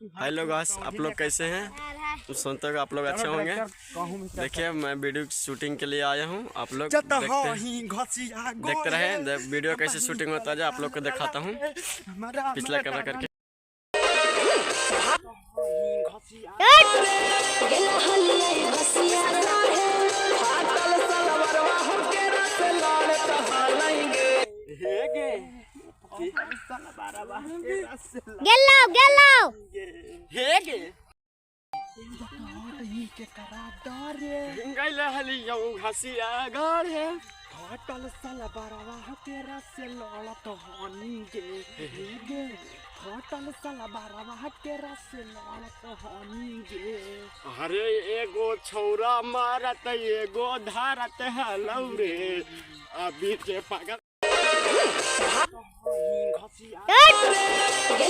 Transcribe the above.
Hello guys, आप लोग कैसे हैं? सुनते हो आप लोग अच्छे होंगे। देखिए मैं वीडियो शूटिंग के लिए आया हूँ। आप लोग देखते रहे वीडियो कैसे शूटिंग होता है। आप लोग को दिखाता हूँ पिछला कैमरा करके। अरे एगो छौरा मारत एगो धारत हलौ रे अभी के पागल गेलो